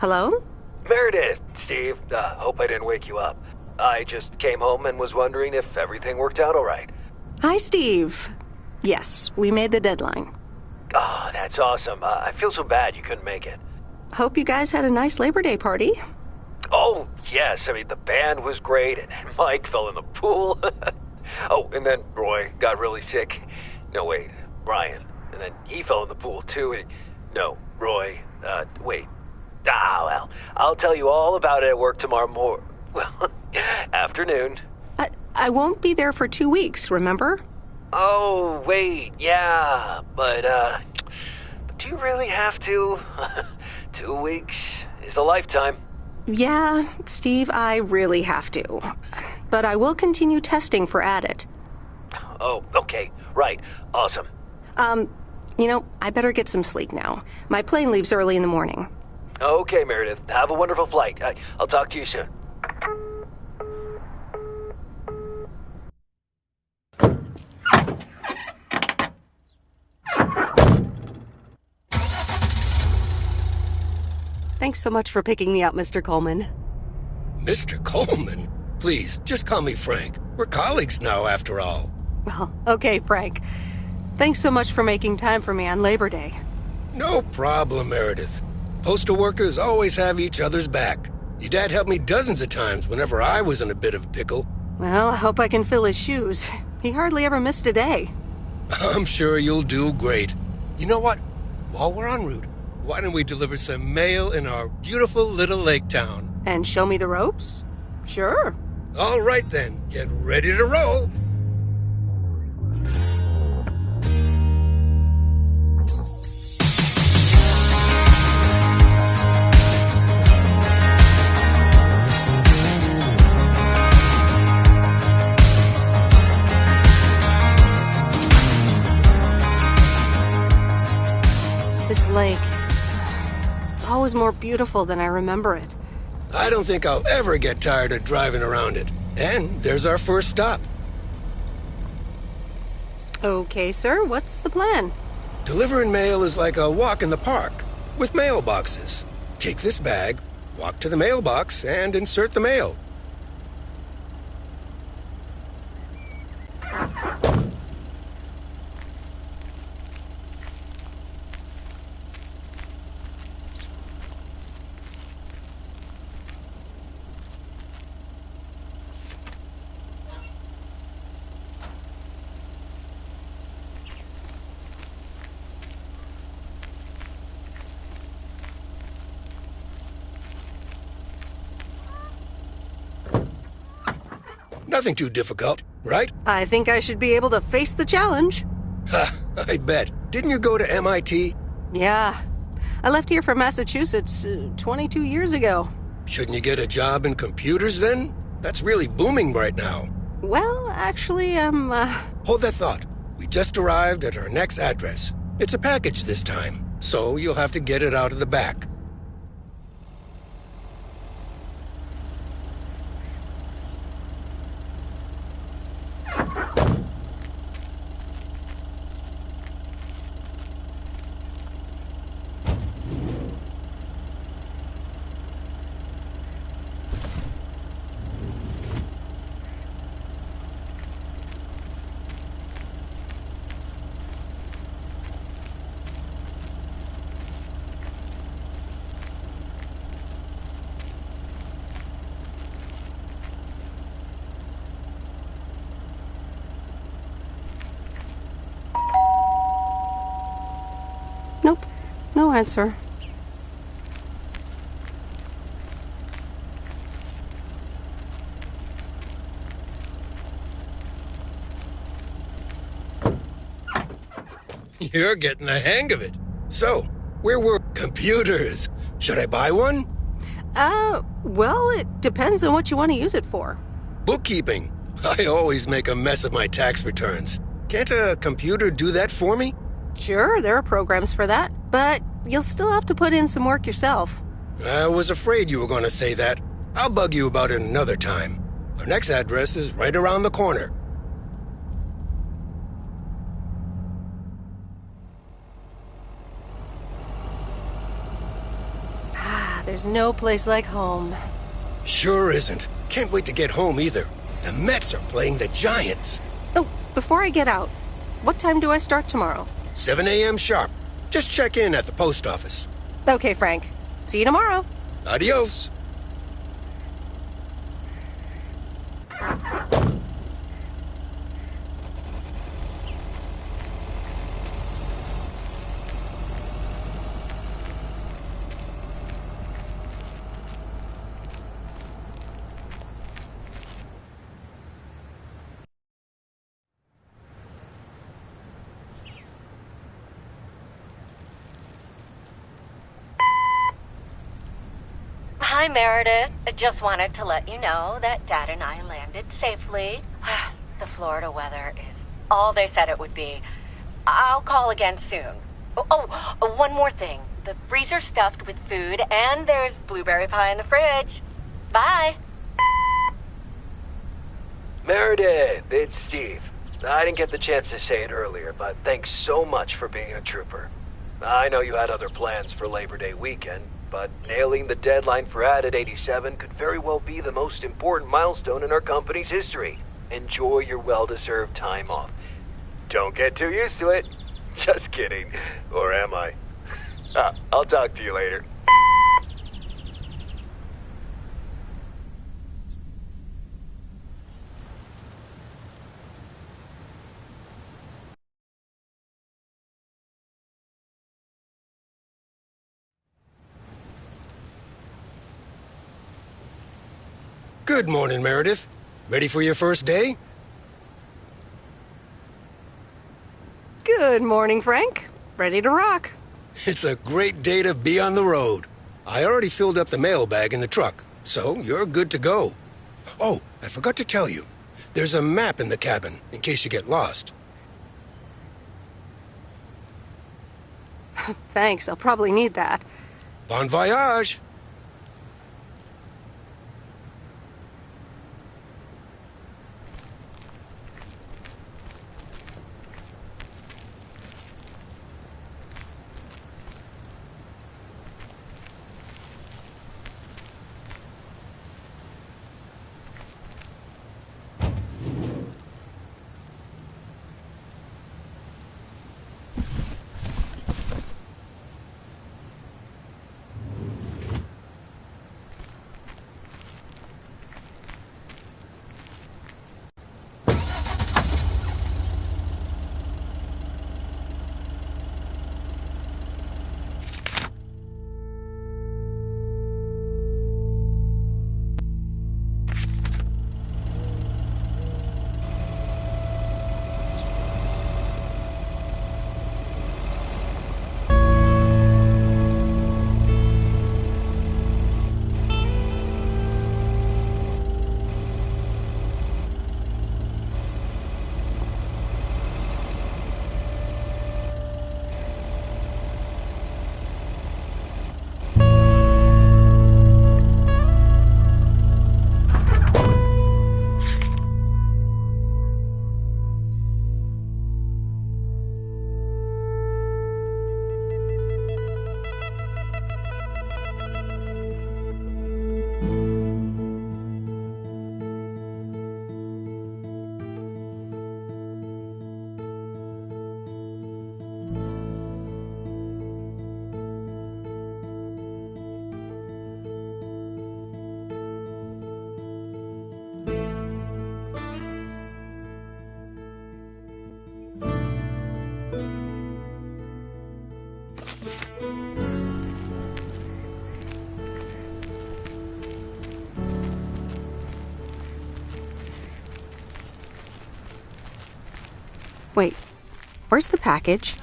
Hello? Meredith, Steve. Hope I didn't wake you up. I just came home and was wondering if everything worked out all right. Hi, Steve. Yes, we made the deadline. Oh, that's awesome. I feel so bad you couldn't make it. Hope you guys had a nice Labor Day party. Oh, yes. I mean, the band was great, and Mike fell in the pool. Oh, and then Roy got really sick. No, wait, Brian. And then he fell in the pool, too. No, Roy. Wait. Well, I'll tell you all about it at work tomorrow afternoon. I won't be there for 2 weeks, remember? Oh, wait, yeah, but do you really have to? 2 weeks is a lifetime. Yeah, Steve, I really have to. But I will continue testing for Addit. Oh, okay, right, awesome. I better get some sleep now. My plane leaves early in the morning. Okay, Meredith, have a wonderful flight. I'll talk to you soon. Thanks so much for picking me up, Mr. Coleman. Mr. Coleman? Please, just call me Frank. We're colleagues now, after all. Well, okay, Frank. Thanks so much for making time for me on Labor Day. No problem, Meredith. Postal workers always have each other's back. Your dad helped me dozens of times whenever I was in a bit of a pickle. Well, I hope I can fill his shoes. He hardly ever missed a day. I'm sure you'll do great. You know what? While we're en route, why don't we deliver some mail in our beautiful little lake town? And show me the ropes? Sure. All right then, get ready to roll. This lake, it's always more beautiful than I remember it. I don't think I'll ever get tired of driving around it. And there's our first stop. Okay, sir, what's the plan? Delivering mail is like a walk in the park, with mailboxes. Take this bag, walk to the mailbox, and insert the mail. Nothing too difficult, right? I think I should be able to face the challenge. Ha, I bet. Didn't you go to MIT? Yeah. I left here from Massachusetts 22 years ago. Shouldn't you get a job in computers then? That's really booming right now. Well, actually, Hold that thought. We just arrived at our next address. It's a package this time, so you'll have to get it out of the back. nope, no answer. You're getting the hang of it. So, where were computers? Should I buy one? Well, it depends on what you want to use it for. Bookkeeping. I always make a mess of my tax returns. Can't a computer do that for me? Sure, there are programs for that, but you'll still have to put in some work yourself. I was afraid you were going to say that. I'll bug you about it another time. Our next address is right around the corner. There's no place like home. Sure isn't. Can't wait to get home either. The Mets are playing the Giants. Oh, before I get out, what time do I start tomorrow? 7 a.m. sharp. Just check in at the post office. Okay, Frank. See you tomorrow. Adios. Hi, Meredith. I just wanted to let you know that Dad and I landed safely. The Florida weather is all they said it would be. I'll call again soon. One more thing. The freezer's stuffed with food, and there's blueberry pie in the fridge. Bye. Meredith, it's Steve. I didn't get the chance to say it earlier, but thanks so much for being a trooper. I know you had other plans for Labor Day weekend, but nailing the deadline for Added 87 could very well be the most important milestone in our company's history. Enjoy your well-deserved time off. Don't get too used to it. Just kidding. Or am I? I'll talk to you later. Good morning, Meredith. Ready for your first day? Good morning, Frank. Ready to rock. It's a great day to be on the road. I already filled up the mailbag in the truck, so you're good to go. Oh, I forgot to tell you. There's a map in the cabin, in case you get lost. Thanks, I'll probably need that. Bon voyage! Wait, where's the package?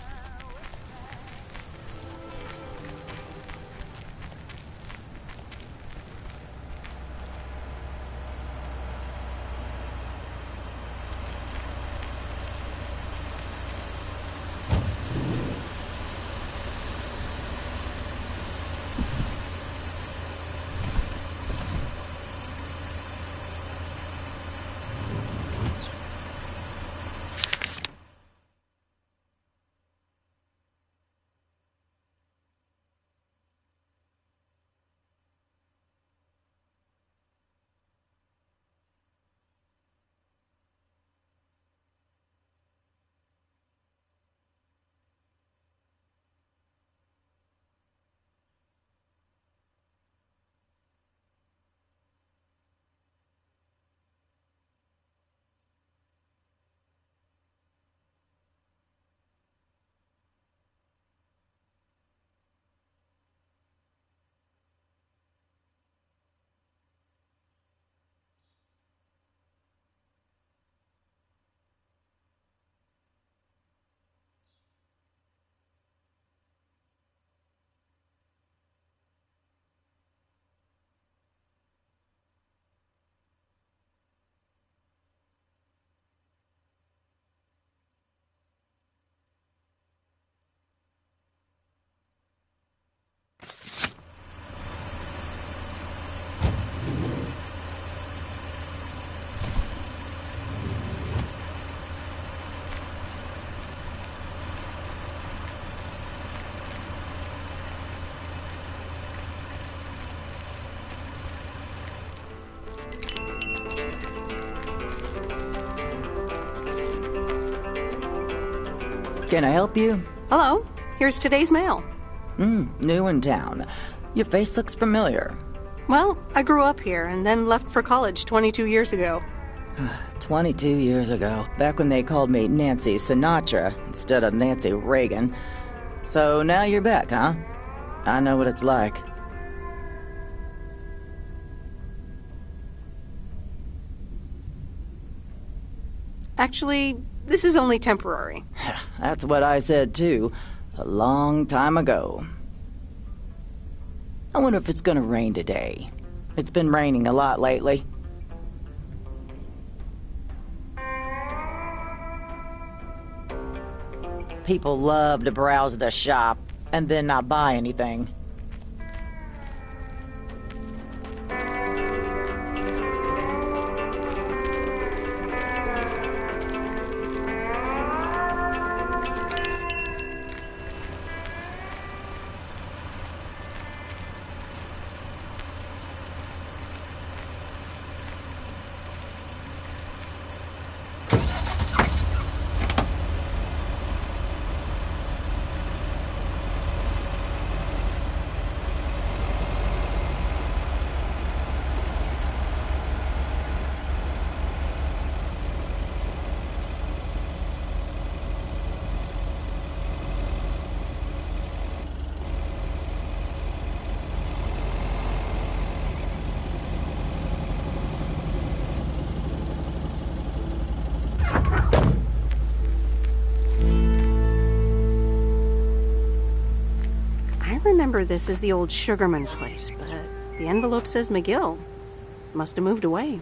Can I help you? Hello, here's today's mail. New in town. Your face looks familiar. Well, I grew up here and then left for college 22 years ago. 22 years ago, back when they called me Nancy Sinatra instead of Nancy Reagan. So now you're back, huh? I know what it's like. Actually, this is only temporary. That's what I said too, a long time ago. I wonder if it's gonna rain today. It's been raining a lot lately. People love to browse the shop and then not buy anything. I remember this as the old Sugarman place, but the envelope says McGill. Must have moved away.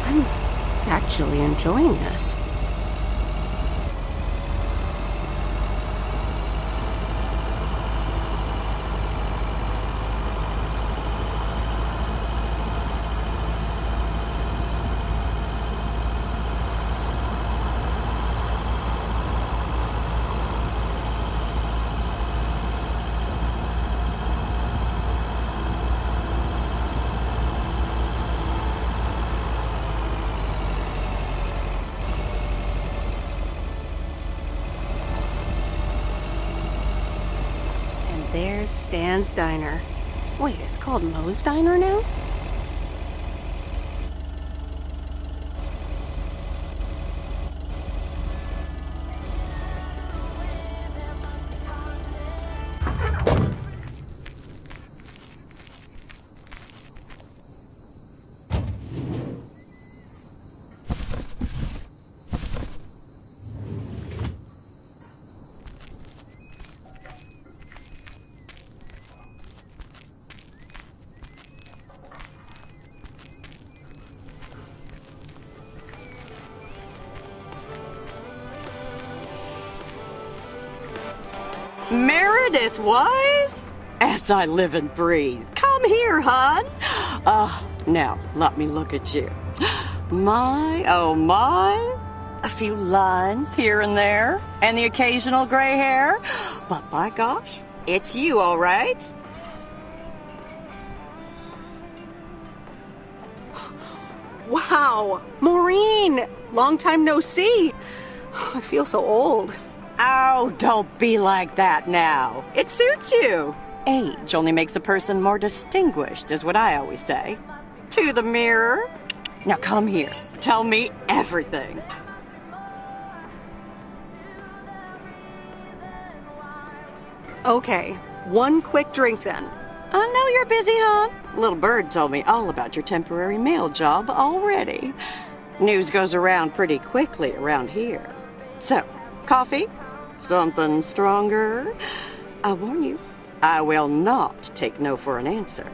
I'm actually enjoying this. There's Stan's Diner. Wait, it's called Moe's Diner now? Meredith Wise? As I live and breathe. Come here, hon. Now, let me look at you. My, oh my. A few lines here and there, and the occasional gray hair. But by gosh, it's you, all right. Wow! Maureen! Long time no see. I feel so old. Oh, don't be like that now. It suits you. Age only makes a person more distinguished, is what I always say. To the mirror. Now come here. Tell me everything. Okay, one quick drink then. I know you're busy, hon. Little Bird told me all about your temporary mail job already. News goes around pretty quickly around here. So, coffee? Something stronger? I warn you, I will not take no for an answer.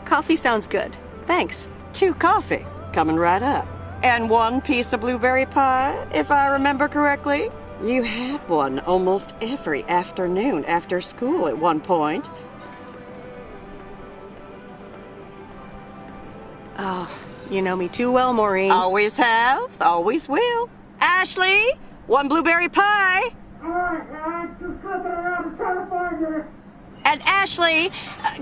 Coffee sounds good. Thanks. 2 coffee, coming right up. And 1 piece of blueberry pie, if I remember correctly. You had one almost every afternoon after school at one point. Oh, you know me too well, Maureen. Always have, always will. Ashley, one blueberry pie. And Ashley,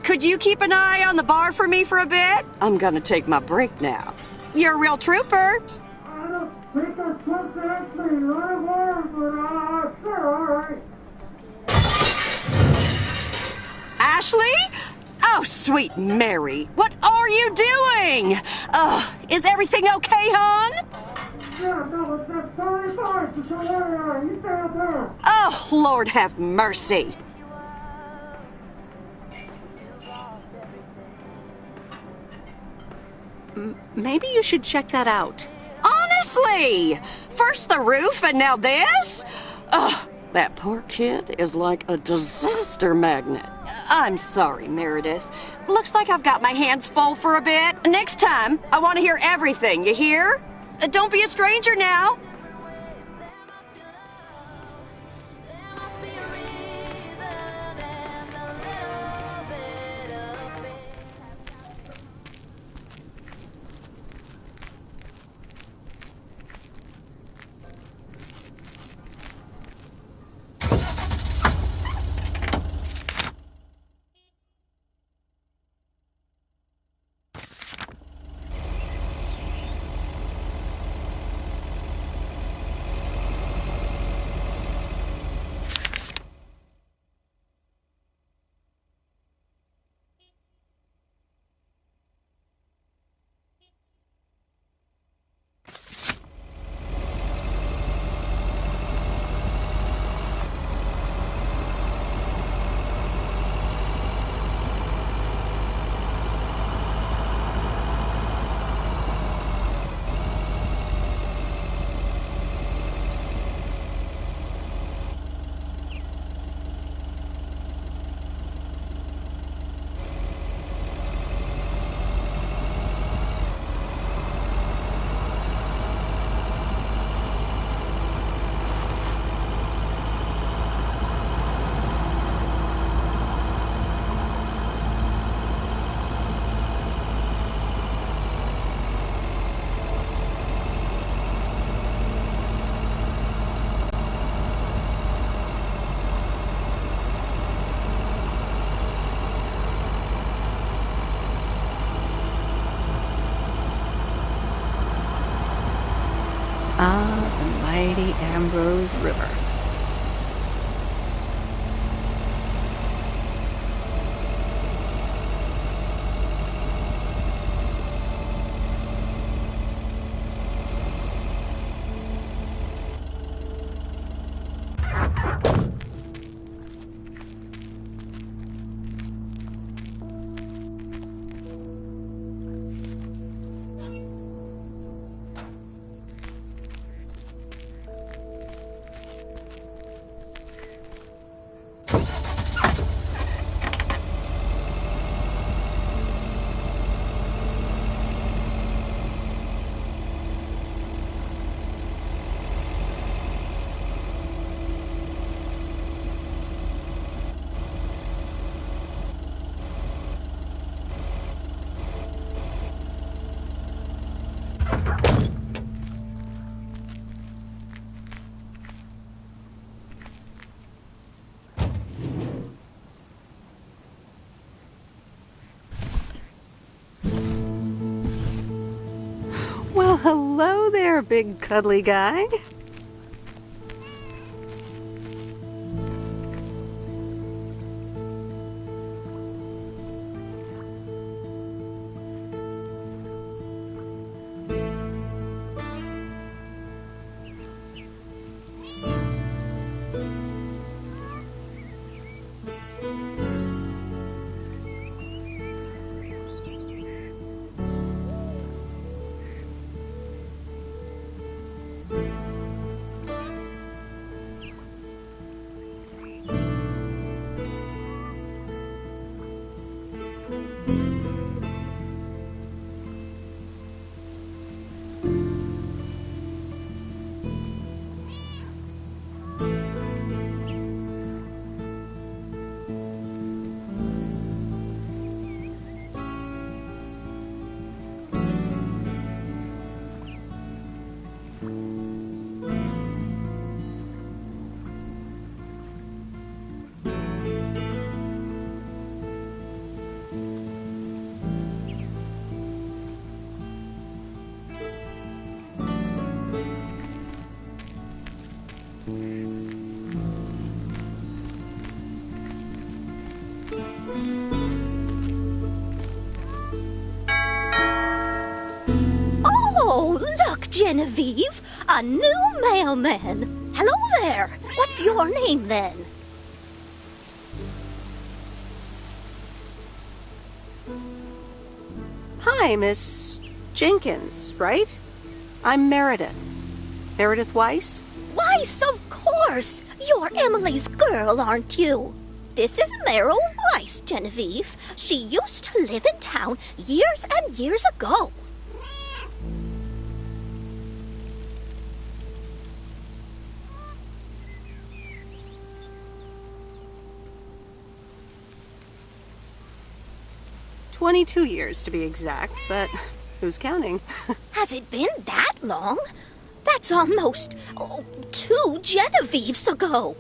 could you keep an eye on the bar for me for a bit? I'm gonna take my break now. You're a real trooper. I don't think I took that thing right away, but sure, all right. Ashley? Oh, sweet Mary, what are you doing? Is everything okay, hon? Yeah, no, it's that 35, so don't worry, you stay up there. Oh, Lord have mercy. Maybe you should check that out. Honestly, first the roof and now this? Ugh, that poor kid is like a disaster magnet. I'm sorry, Meredith. Looks like I've got my hands full for a bit. Next time, I want to hear everything, you hear? Don't be a stranger now. Ah, the mighty Ambrose River. Well, hello there, big cuddly guy. Genevieve, a new mailman. Hello there. What's your name then? Hi, Miss Jenkins, right? I'm Meredith. Meredith Weiss? Weiss, of course. You're Emily's girl, aren't you? This is Meryl Weiss, Genevieve. She used to live in town years and years ago. $22 to be exact, but who's counting? Has it been that long? That's almost 2 Genevieves ago.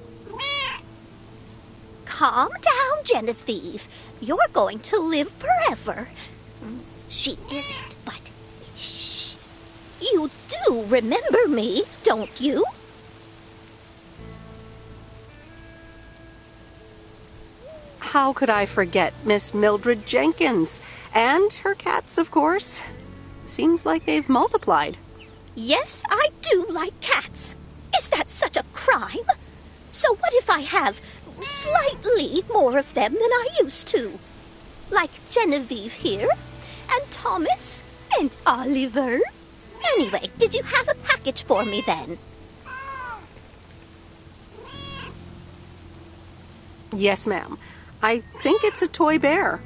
Calm down, Genevieve. You're going to live forever. She isn't, but shh. You do remember me, don't you? How could I forget Miss Mildred Jenkins? And her cats, of course. Seems like they've multiplied. Yes, I do like cats. Is that such a crime? So what if I have slightly more of them than I used to? Like Genevieve here, and Thomas, and Oliver. Anyway, did you have a package for me then? Yes, ma'am. I think it's a toy bear.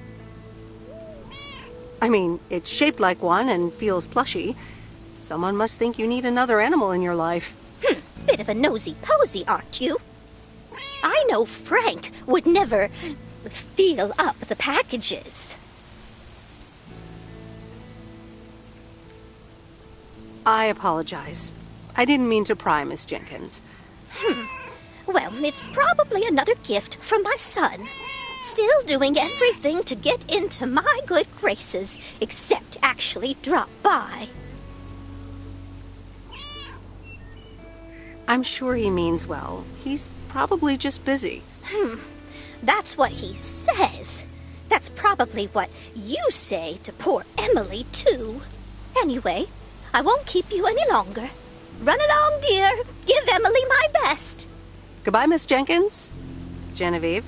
I mean, it's shaped like one and feels plushy. Someone must think you need another animal in your life. Bit of a nosy-posy, aren't you? I know Frank would never feel up the packages. I apologize. I didn't mean to pry, Miss Jenkins. Well, it's probably another gift from my son. Still doing everything to get into my good graces, except actually drop by. I'm sure he means well. He's probably just busy. That's what he says. That's probably what you say to poor Emily, too. Anyway, I won't keep you any longer. Run along, dear. Give Emily my best. Goodbye, Miss Jenkins. Genevieve.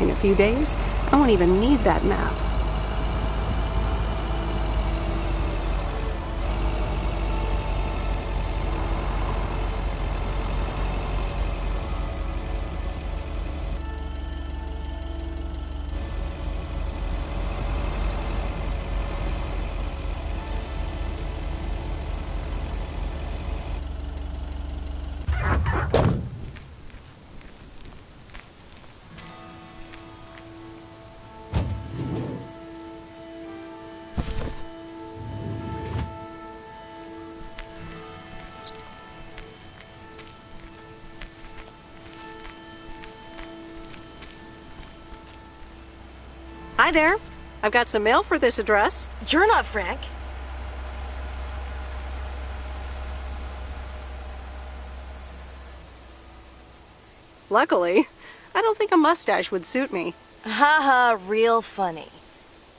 In a few days, I won't even need that map. Hi there. I've got some mail for this address. You're not Frank. Luckily, I don't think a mustache would suit me. Haha, real funny.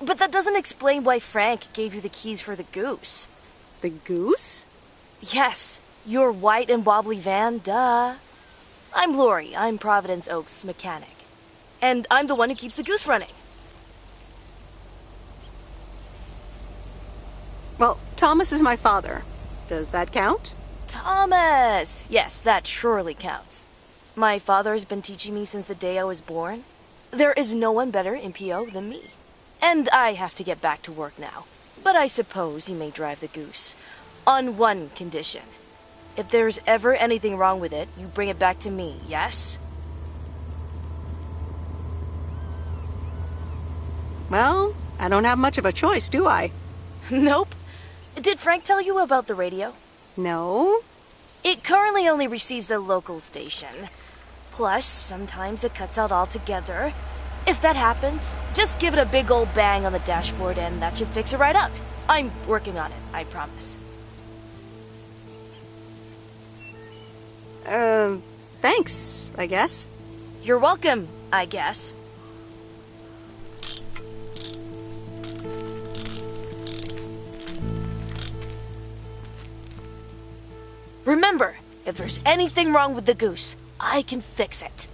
But that doesn't explain why Frank gave you the keys for the goose. The goose? Yes, your white and wobbly van, duh. I'm Lori. I'm Providence Oaks' mechanic. And I'm the one who keeps the goose running. Well, Thomas is my father. Does that count? Thomas! Yes, that surely counts. My father has been teaching me since the day I was born. There is no one better in PO than me. And I have to get back to work now. But I suppose you may drive the goose. On one condition. If there's ever anything wrong with it, you bring it back to me, yes? Well, I don't have much of a choice, do I? Nope. Did Frank tell you about the radio? No. It currently only receives the local station. Plus, sometimes it cuts out altogether. If that happens, just give it a big old bang on the dashboard and that should fix it right up. I'm working on it, I promise. Thanks, I guess. You're welcome, I guess. Remember, if there's anything wrong with the goose, I can fix it.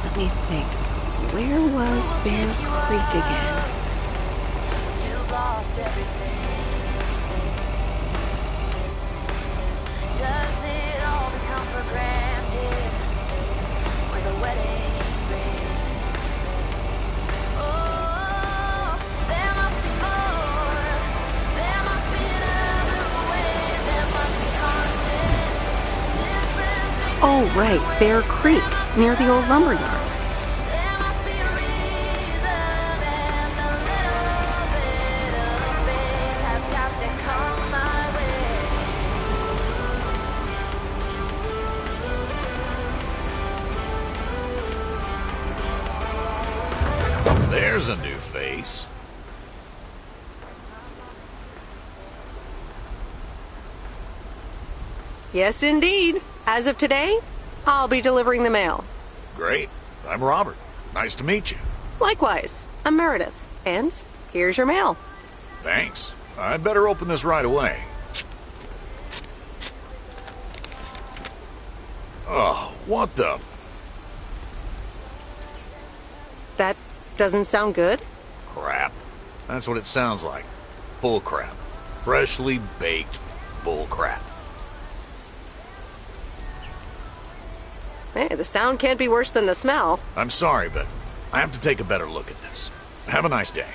Let me think. Where was Bear Creek again? Oh, right, Bear Creek, near the old lumberyard. There's a new face. Yes, indeed. As of today, I'll be delivering the mail. Great. I'm Robert. Nice to meet you. Likewise, I'm Meredith. And here's your mail. Thanks. I'd better open this right away. Oh, what the... That doesn't sound good. crap. That's what it sounds like. Bull crap. Freshly baked bull crap. Hey, the sound can't be worse than the smell. I'm sorry, but I have to take a better look at this. Have a nice day.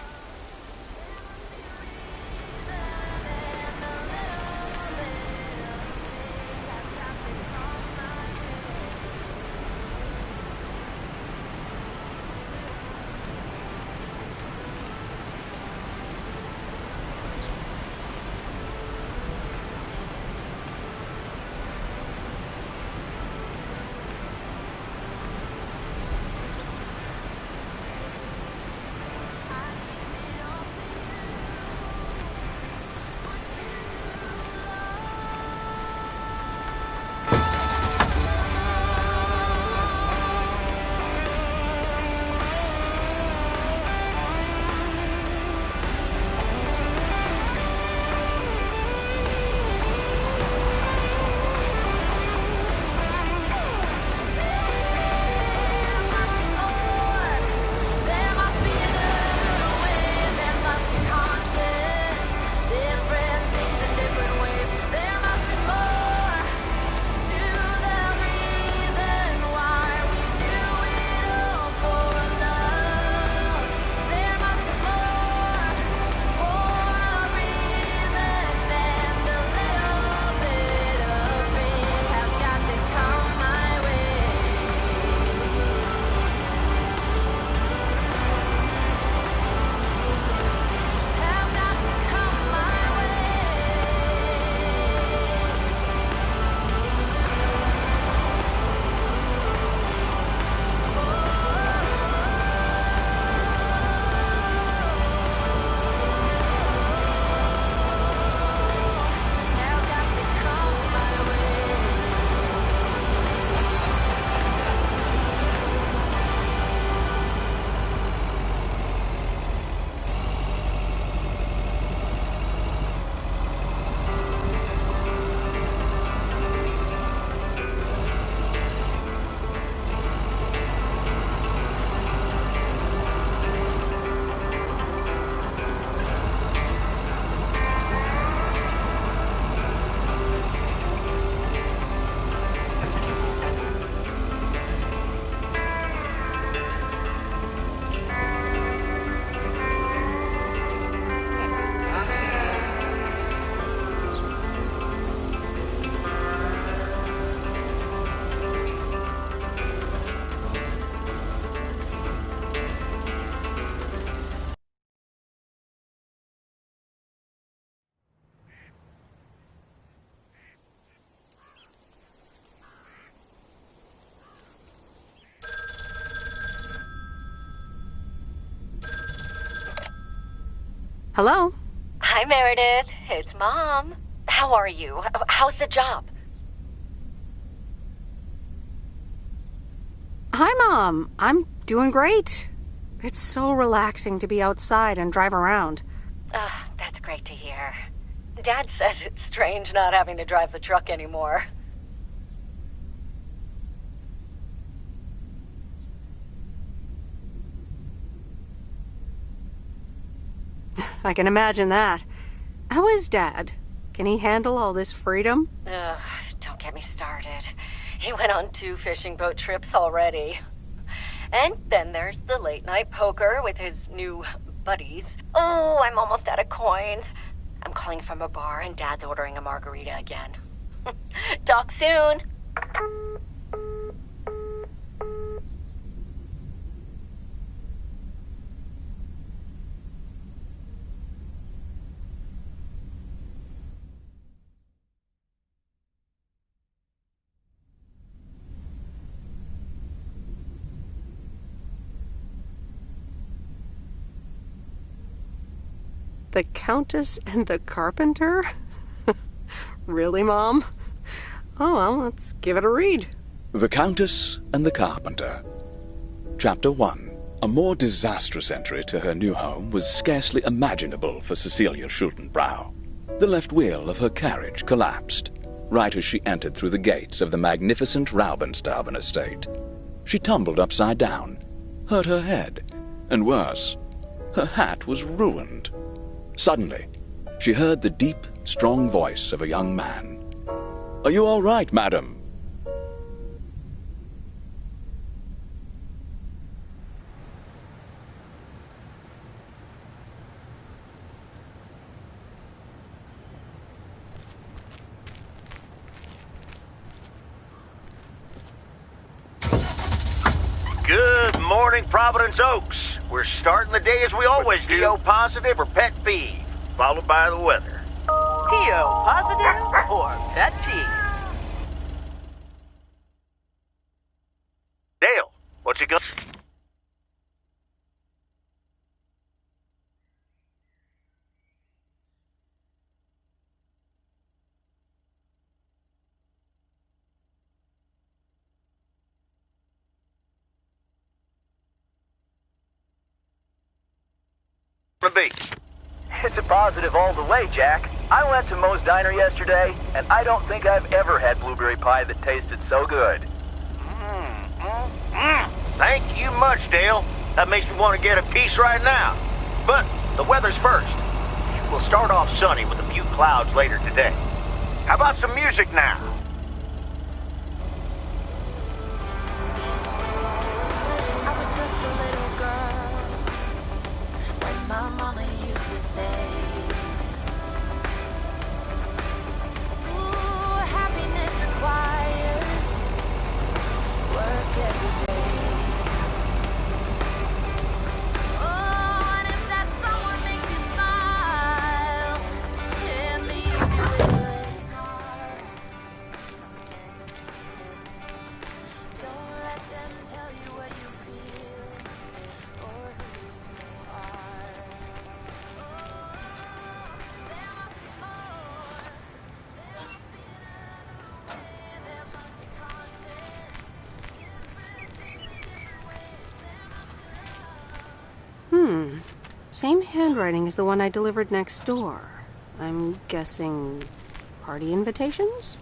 Hello? Hi, Meredith. It's Mom. How are you? How's the job? Hi, Mom. I'm doing great. It's so relaxing to be outside and drive around. That's great to hear. Dad says it's strange not having to drive the truck anymore. I can imagine that. How is Dad? Can he handle all this freedom? Don't get me started. He went on 2 fishing boat trips already. And then there's the late night poker with his new buddies. Oh, I'm almost out of coins. I'm calling from a bar and Dad's ordering a margarita again. Talk soon. The Countess and the Carpenter? Really, Mom? Oh, well, let's give it a read. The Countess and the Carpenter. Chapter 1. A more disastrous entry to her new home was scarcely imaginable for Cecilia Schultenbrow. The left wheel of her carriage collapsed, right as she entered through the gates of the magnificent Raubenstaben estate. She tumbled upside down, hurt her head, and worse, her hat was ruined. Suddenly, she heard the deep, strong voice of a young man. "Are you all right, madam?" Good morning, Providence Oaks. We're starting the day as we always do. PO positive or pet peeve, followed by the weather. PO positive or pet peeve? Dale, what's it going? Be? It's a positive all the way, Jack. I went to Moe's Diner yesterday, and I don't think I've ever had blueberry pie that tasted so good. Thank you much, Dale. That makes me want to get a piece right now. But the weather's first. We'll start off sunny with a few clouds later today. How about some music now? My mama used to say, ooh, happiness requires work every day. Oh, and if that someone makes you smile and leaves you with a heart, don't let them tell you what you feel or who you are. Same handwriting as the one I delivered next door. I'm guessing party invitations?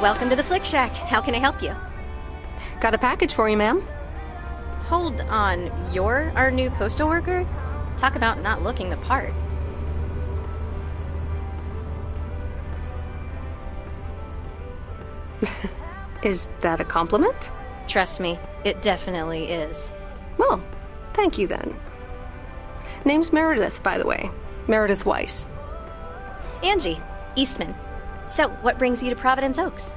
Welcome to the Flick Shack. How can I help you? Got a package for you, ma'am. Hold on. You're our new postal worker? Talk about not looking the part. Is that a compliment? Trust me, it definitely is. Well, thank you then. Name's Meredith, by the way. Meredith Weiss. Angie, Eastman. So, what brings you to Providence Oaks?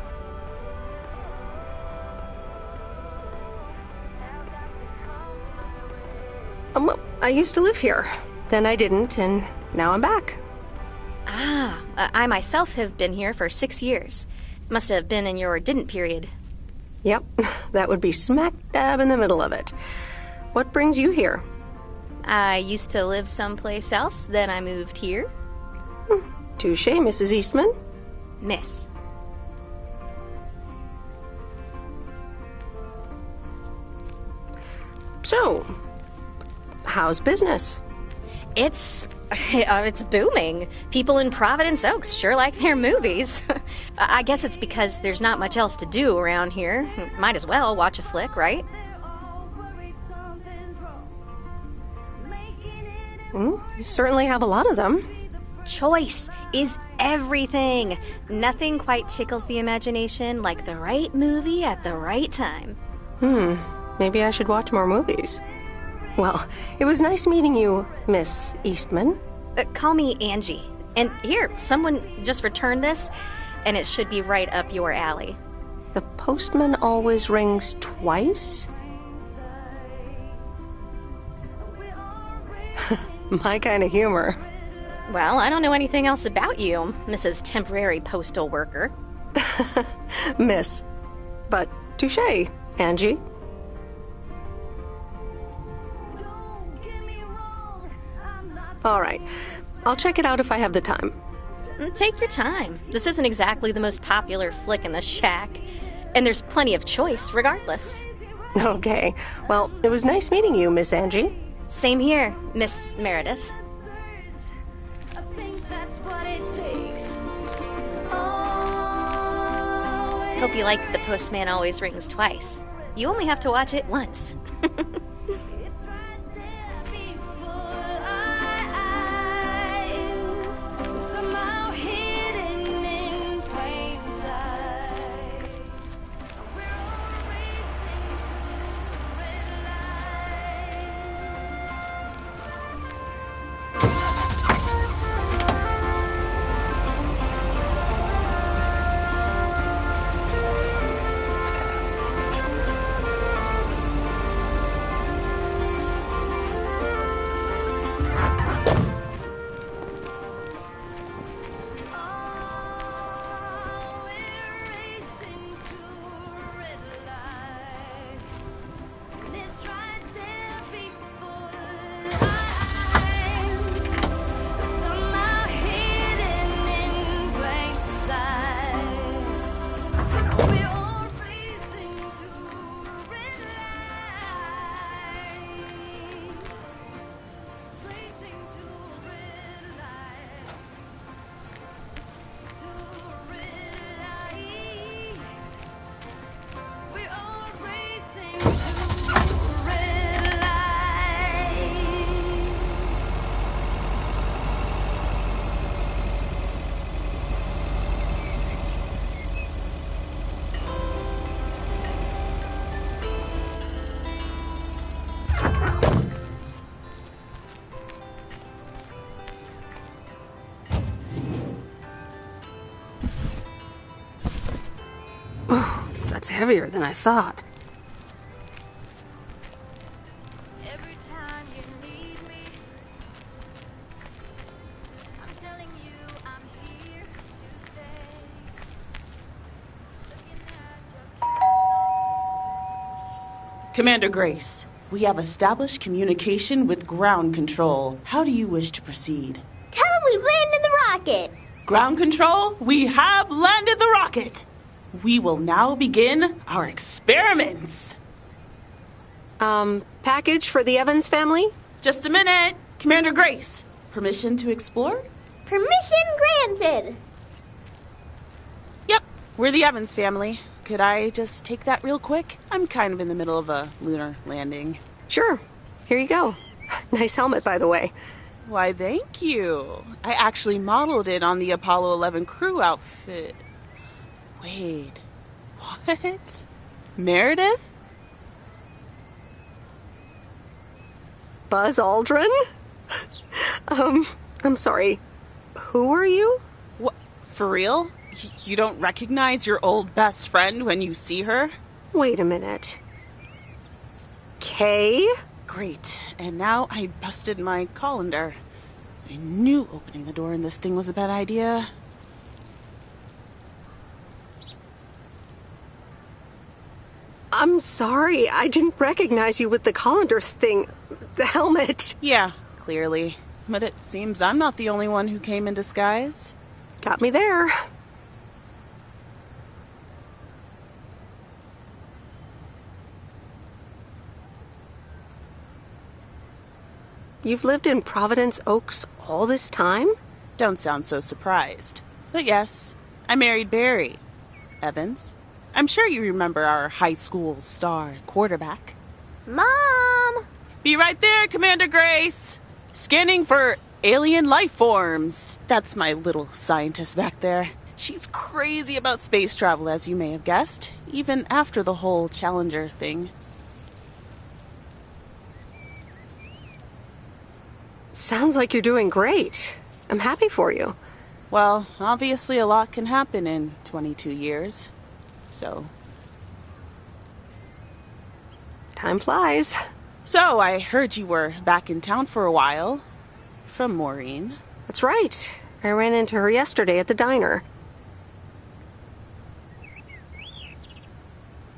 Well, I used to live here. Then I didn't, and now I'm back. I myself have been here for 6 years. Must have been in your didn't period. Yep, that would be smack dab in the middle of it. What brings you here? I used to live someplace else, then I moved here. Touche, Mrs. Eastman. Miss. So, how's business? It's booming. People in Providence Oaks sure like their movies. I guess it's because there's not much else to do around here. Might as well watch a flick, right? You certainly have a lot of them. Choice is everything. Nothing quite tickles the imagination like the right movie at the right time. Maybe I should watch more movies. Well, it was nice meeting you, Miss Eastman. Call me Angie. And here, someone just returned this, and it should be right up your alley. The postman always rings twice? My kind of humor. Well, I don't know anything else about you, Mrs. Temporary Postal Worker. Miss. But touche, Angie. All right. I'll check it out if I have the time. Take your time. This isn't exactly the most popular flick in the shack, and there's plenty of choice regardless. Okay. Well, it was nice meeting you, Miss Angie. Same here, Miss Meredith. Hope you like The Postman Always Rings Twice. You only have to watch it once. That's heavier than I thought. Every time you need me, I'm telling you I'm here to stay. Commander Grace, we have established communication with ground control. How do you wish to proceed? Tell them we've landed the rocket. Ground control, we have landed the rocket. We will now begin our experiments. Package for the Evans family? Just a minute. Commander Grace, permission to explore? Permission granted. Yep, We're the Evans family. Could I just take that real quick? I'm kind of in the middle of a lunar landing. Sure. Here you go. Nice helmet, by the way. Why, thank you. I actually modeled it on the Apollo 11 crew outfit. Wait, what? Meredith? Buzz Aldrin? I'm sorry. Who are you? What? For real? You don't recognize your old best friend when you see her? Wait a minute. Kay? Great. And now I busted my colander. I knew opening the door in this thing was a bad idea. I'm sorry. I didn't recognize you with the colander thing. The helmet. Yeah, clearly. But it seems I'm not the only one who came in disguise. Got me there. You've lived in Providence Oaks all this time? Don't sound so surprised. But yes, I married Barry Evans. I'm sure you remember our high school star quarterback. Mom! Be right there, Commander Grace! Scanning for alien life forms. That's my little scientist back there. She's crazy about space travel, as you may have guessed, even after the whole Challenger thing. Sounds like you're doing great. I'm happy for you. Well, obviously a lot can happen in 22 years. So... time flies. So, I heard you were back in town for a while. From Maureen. That's right. I ran into her yesterday at the diner.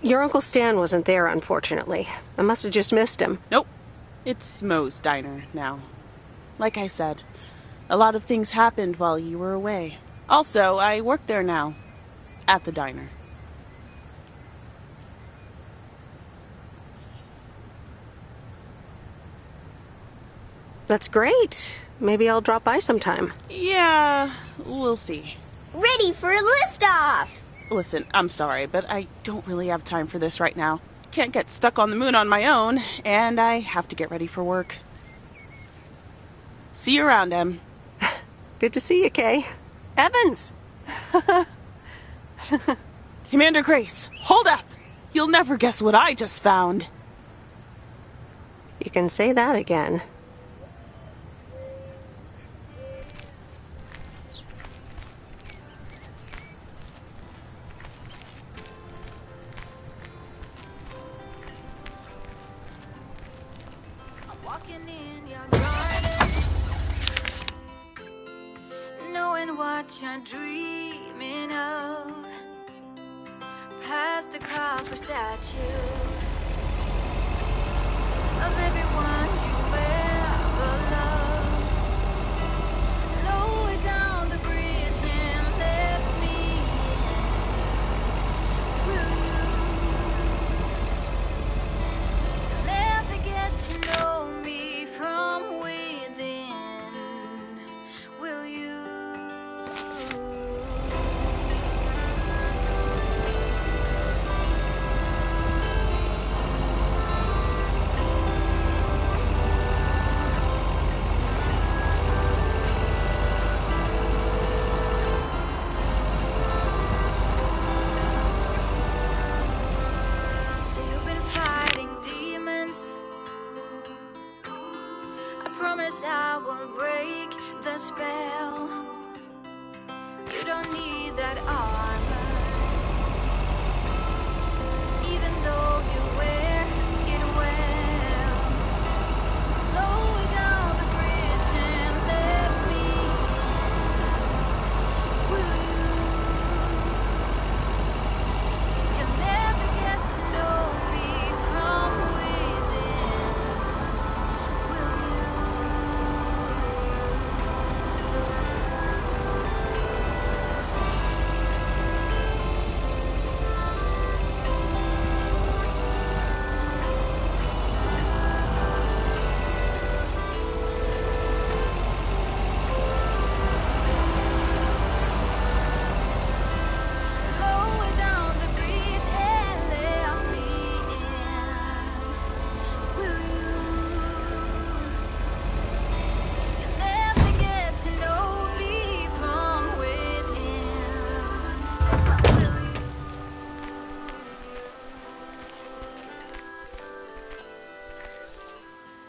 Your Uncle Stan wasn't there, unfortunately. I must have just missed him. Nope. It's Moe's diner now. Like I said, a lot of things happened while you were away. Also, I work there now. At the diner. That's great. Maybe I'll drop by sometime. Yeah, we'll see. Ready for a liftoff! Listen, I'm sorry, but I don't really have time for this right now. Can't get stuck on the moon on my own, and I have to get ready for work. See you around, Em. Good to see you, Kay. Evans! Commander Grace, hold up! You'll never guess what I just found. You can say that again. Walking in your garden, knowing what you're dreaming of, past the copper statues of everyone you ever loved. Lower down the bridge and let me in. Will you never get to know me from within? Will you? So you've been fighting demons. I promise I won't break the spell. You don't need that armor, even though you wear it well. Lower down the bridge and let me in. Will you? You'll never get to know me from within. Will you?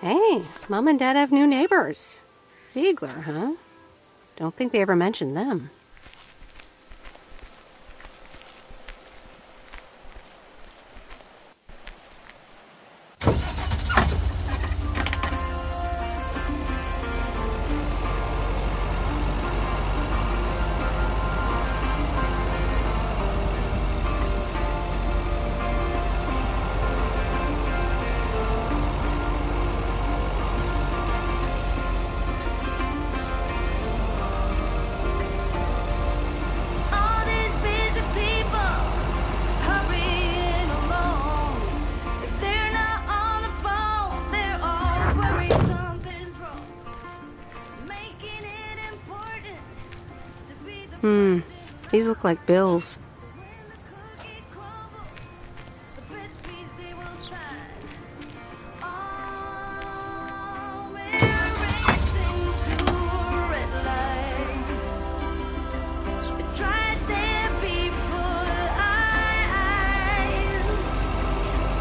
Hey, Mom and Dad have new neighbors. Ziegler, huh? Don't think they ever mentioned them. All these busy people hurrying along. If they're not on the phone, they're all worried something's wrong. Making it important to be the These look like bills. It's right there before eyes,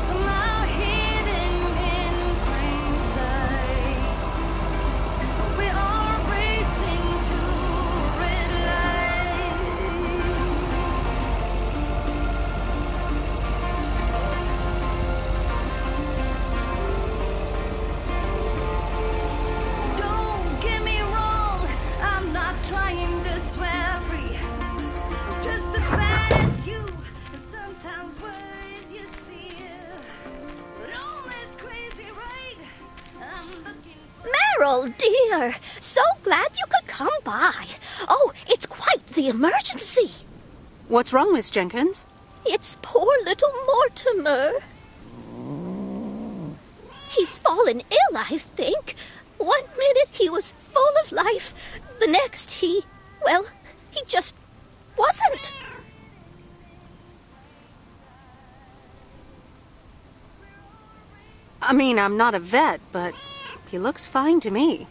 somehow hidden in plain sight. We are racing to red light. Don't get me wrong, I'm not trying to swear free. Just as bad as you, and sometimes words you see. But all this crazy, right? I'm looking for Meryl, dear, so glad you could come by. Oh, it's quite the emergency. What's wrong, Miss Jenkins? It's poor little Mortimer. He's fallen ill, I think. 1 minute he was full of life. The next he just wasn't. I mean, I'm not a vet, but he looks fine to me.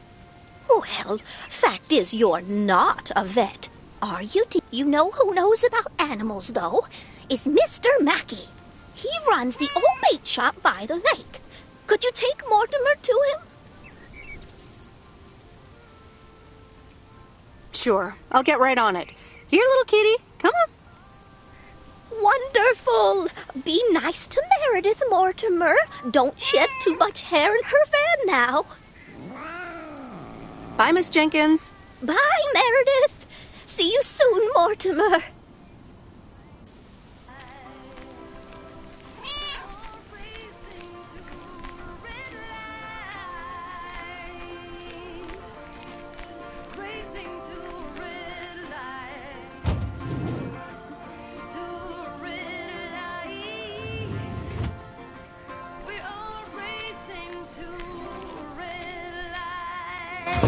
Well, fact is you're not a vet, are you? You know who knows about animals, though? Is Mr. Mackey. He runs the old bait shop by the lake. Could you take Mortimer to him? Sure, I'll get right on it. Here, little kitty, come on. Wonderful. Be nice to Meredith, Mortimer. Don't shed too much hair in her van now. Bye, Miss Jenkins. Bye, Meredith. See you soon, Mortimer. racing to red light. To red light. We're all racing to red light.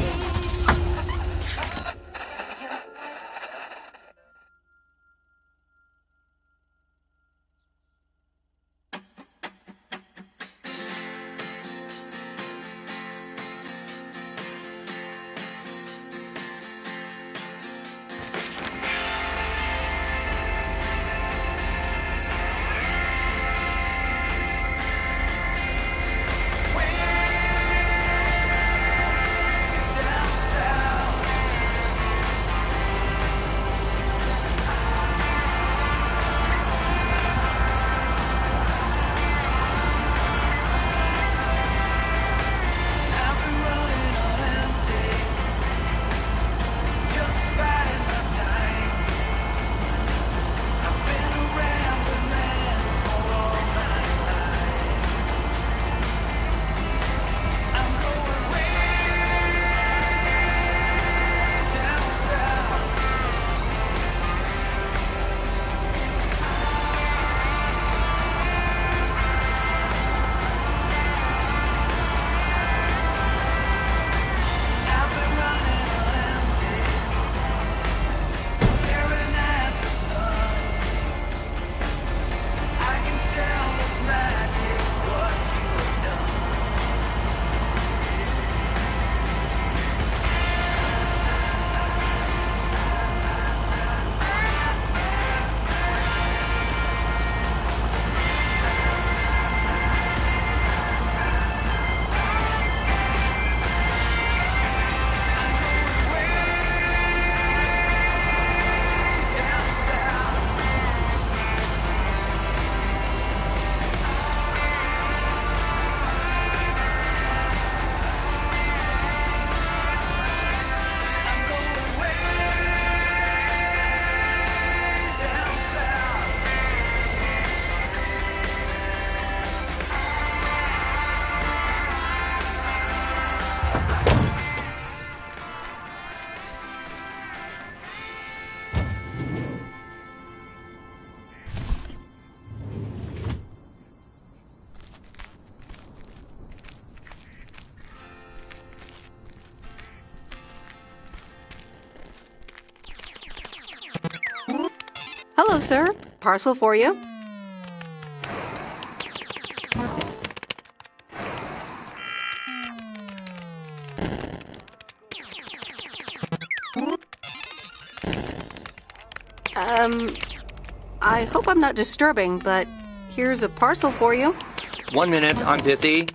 Hello, sir. Parcel for you. I hope I'm not disturbing, but here's a parcel for you. 1 minute, I'm busy.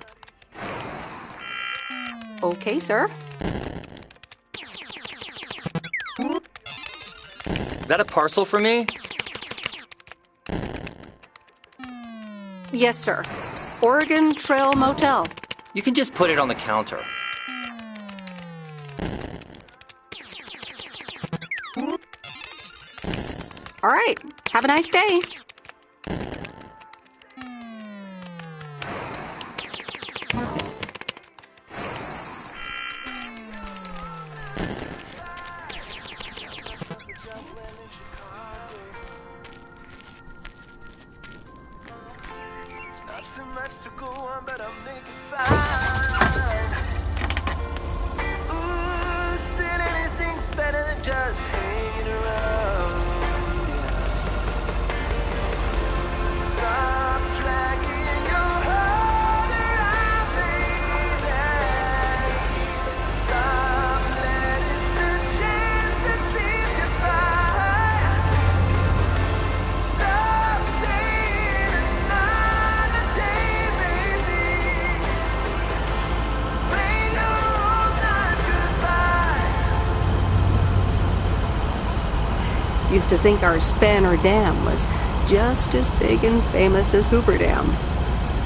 Okay, sir. That a parcel for me? Yes, sir. Oregon Trail Motel. You can just put it on the counter. All right. Have a nice day. Used to think our Spanner Dam was just as big and famous as Hoover Dam.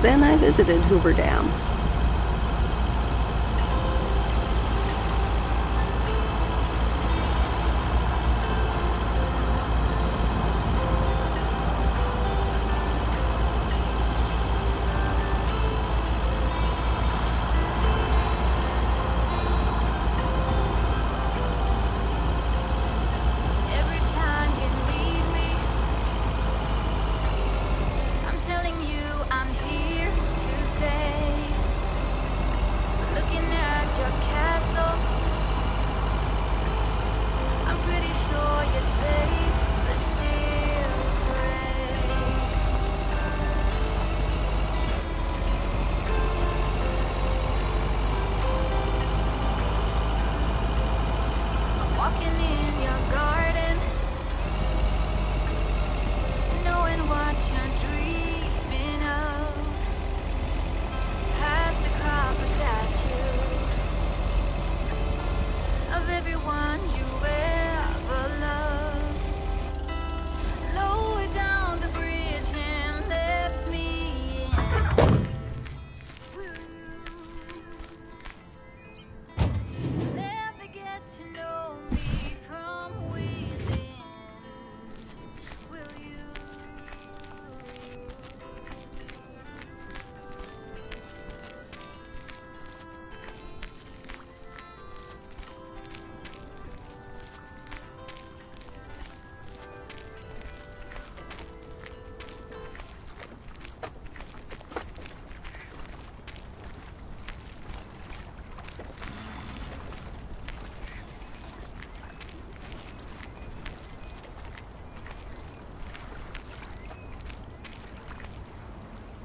Then I visited Hoover Dam.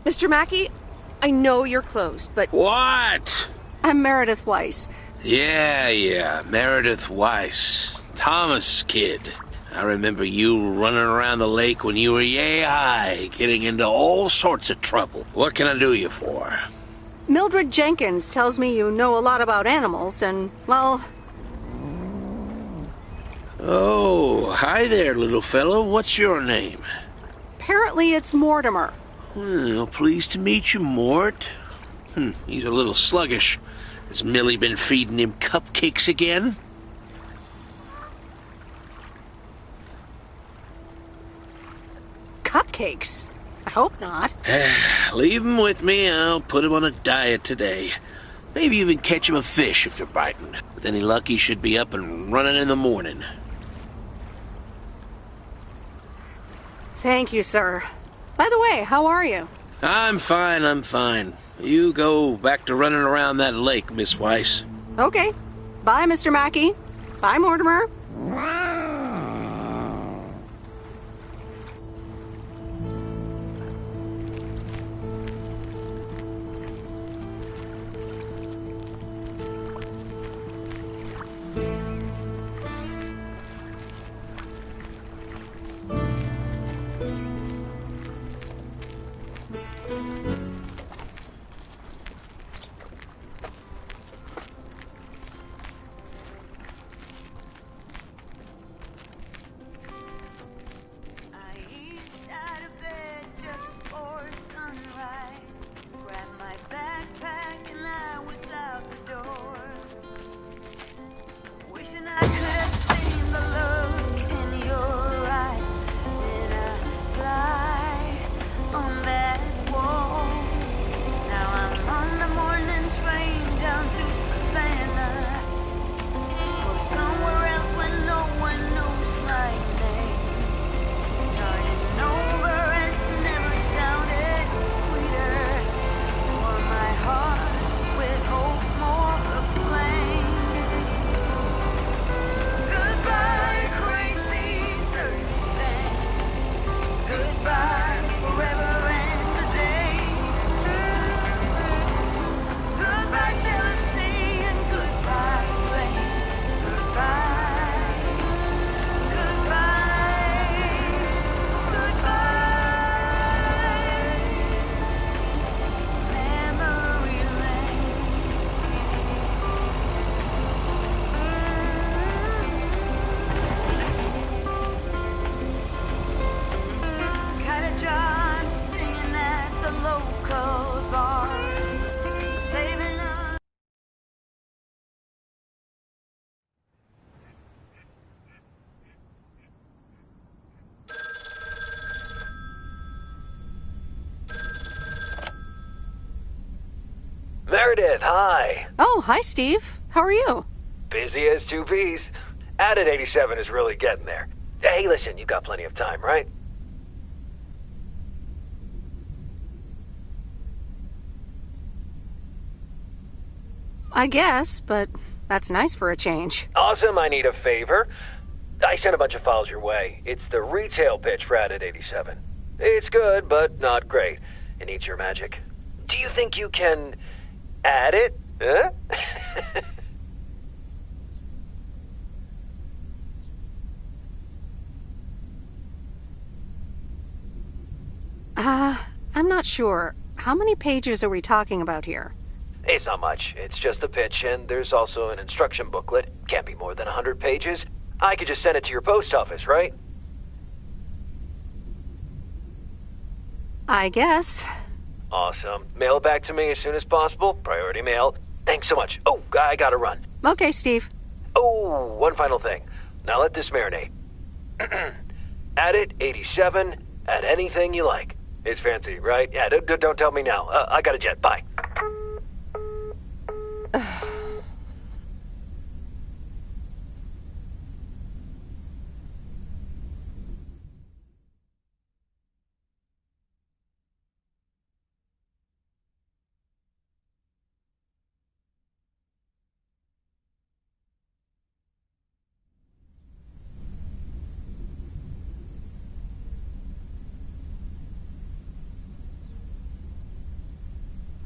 Mr. Mackey, I know you're closed, but... What? I'm Meredith Weiss. Yeah, Meredith Weiss. Thomas' kid. I remember you running around the lake when you were yay high, getting into all sorts of trouble. What can I do you for? Mildred Jenkins tells me you know a lot about animals, and, well... Oh, hi there, little fellow. What's your name? Apparently it's Mortimer. Well, pleased to meet you, Mort. He's a little sluggish. Has Millie been feeding him cupcakes again? Cupcakes? I hope not. Leave him with me. I'll put him on a diet today. Maybe even catch him a fish if they're biting. With any luck, he should be up and running in the morning. Thank you, sir. By the way, how are you? I'm fine. You go back to running around that lake, Miss Weiss. Okay. Bye, Mr. Mackey. Bye, Mortimer. Meredith, hi. Oh, hi, Steve. How are you? Busy as two peas. Added 87 is really getting there. Hey, listen, you got plenty of time, right? I guess, but that's nice for a change. Awesome, I need a favor. I sent a bunch of files your way. It's the retail pitch for Added 87. It's good, but not great. It needs your magic. Do you think you can add it? Huh? I'm not sure. How many pages are we talking about here? It's not much. It's just the pitch, and there's also an instruction booklet. Can't be more than 100 pages. I could just send it to your post office, right? I guess. Awesome. Mail it back to me as soon as possible. Priority mail. Thanks so much. Oh, I gotta run. Okay, Steve. Oh, one final thing. Now let this marinate. Add it, 87. Add anything you like. It's fancy, right? Yeah, don't tell me now. I got a jet. Bye.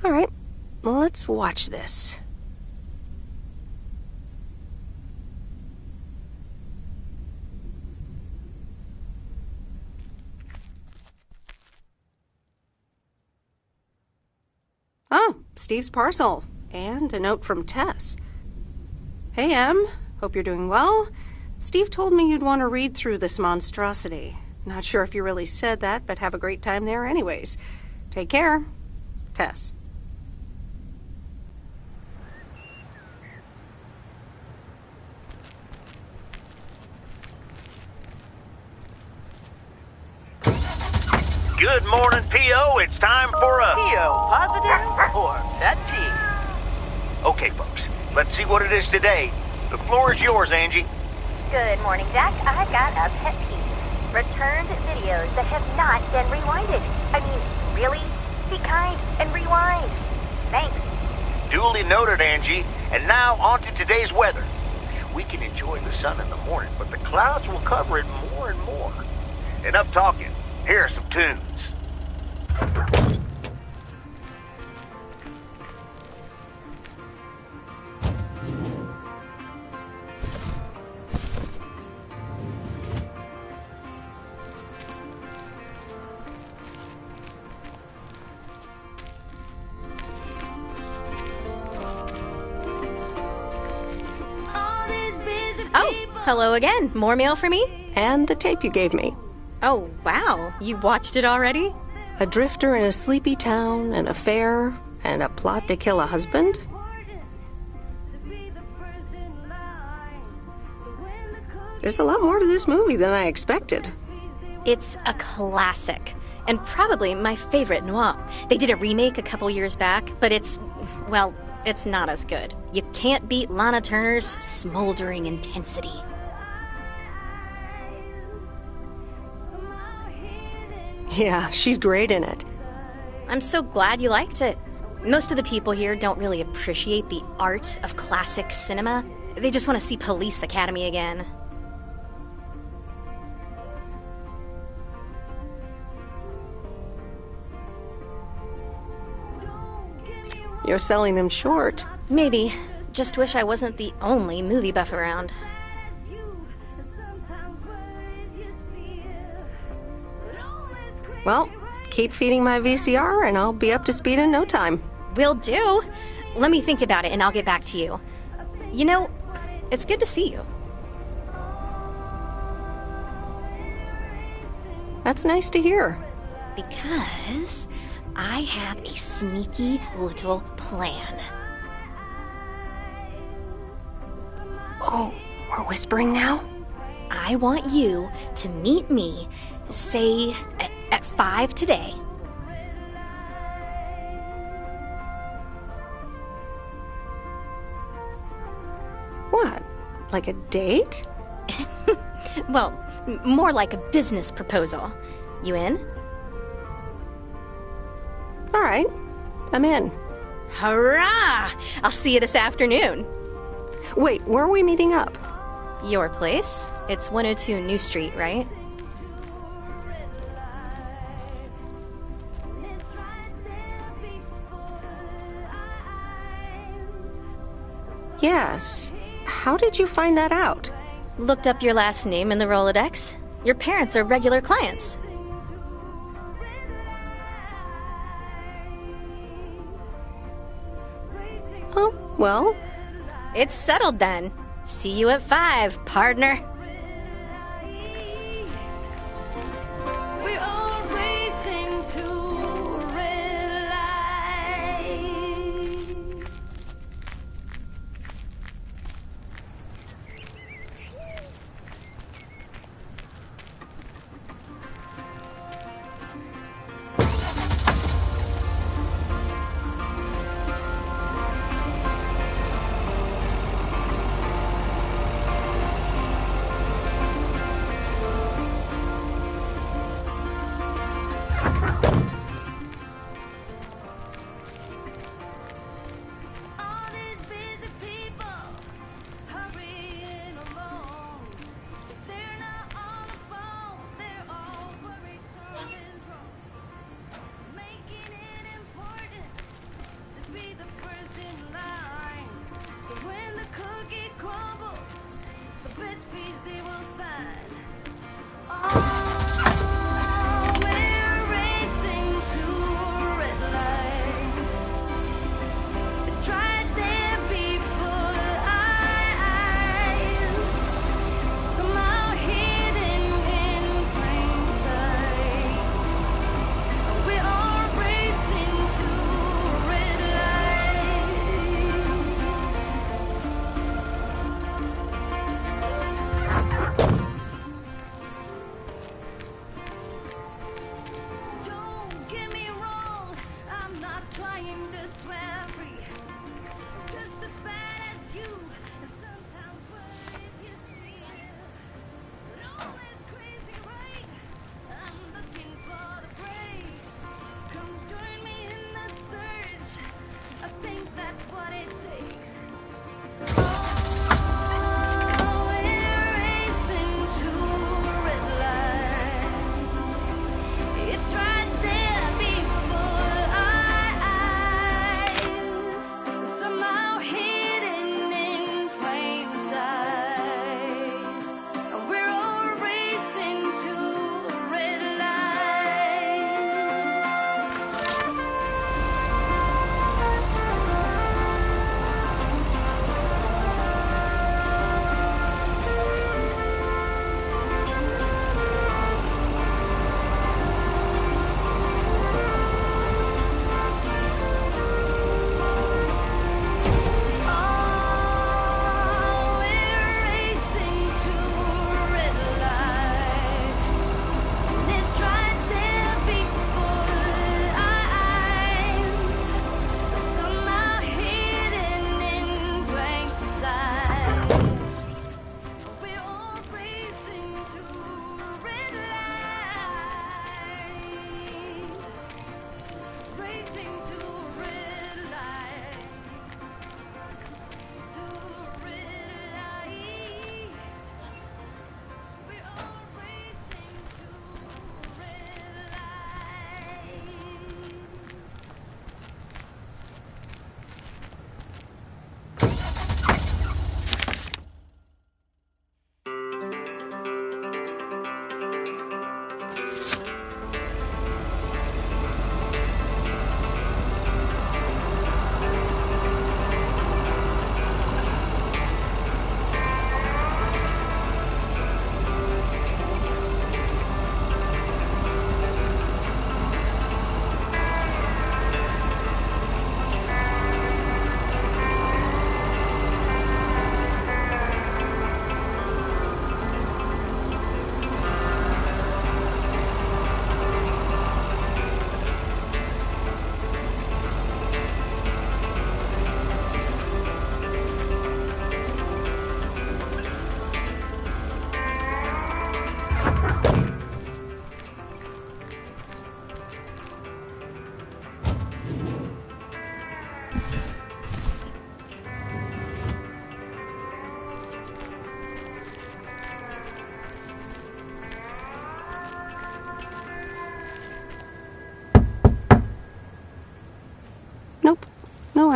All right, well, let's watch this. Oh, Steve's parcel. And a note from Tess. Hey, Em. Hope you're doing well. Steve told me you'd want to read through this monstrosity. Not sure if you really said that, but have a great time there anyways. Take care. Tess. Good morning, P.O. It's time for a... P.O. positive or pet peeve? Okay, folks, let's see what it is today. The floor is yours, Angie. Good morning, Jack. I've got a pet peeve. Returned videos that have not been rewinded. I mean, really? Be kind and rewind. Thanks. Duly noted, Angie. And now on to today's weather. We can enjoy the sun in the morning, but the clouds will cover it more and more. Enough talking. Here are some tunes. Oh, hello again. More mail for me? And the tape you gave me. Oh, wow. You watched it already? A drifter in a sleepy town, an affair, and a plot to kill a husband? There's a lot more to this movie than I expected. It's a classic, and probably my favorite noir. They did a remake a couple years back, but it's not as good. You can't beat Lana Turner's smoldering intensity. Yeah, she's great in it. I'm so glad you liked it. Most of the people here don't really appreciate the art of classic cinema. They just want to see Police Academy again. You're selling them short. Maybe. Just wish I wasn't the only movie buff around. Well, keep feeding my VCR and I'll be up to speed in no time. Will do. Let me think about it and I'll get back to you. You know, it's good to see you. That's nice to hear. Because I have a sneaky little plan. Oh, we're whispering now? I want you to meet me, say, at 5 today. Like a date? Well, more like a business proposal. You in? All right, I'm in. Hurrah! I'll see you this afternoon. Wait, where are we meeting up? Your place? It's 102 New Street, right? Yes. How did you find that out? Looked up your last name in the Rolodex. Your parents are regular clients. Oh, well. It's settled then. See you at 5, partner. We're all racing to realize.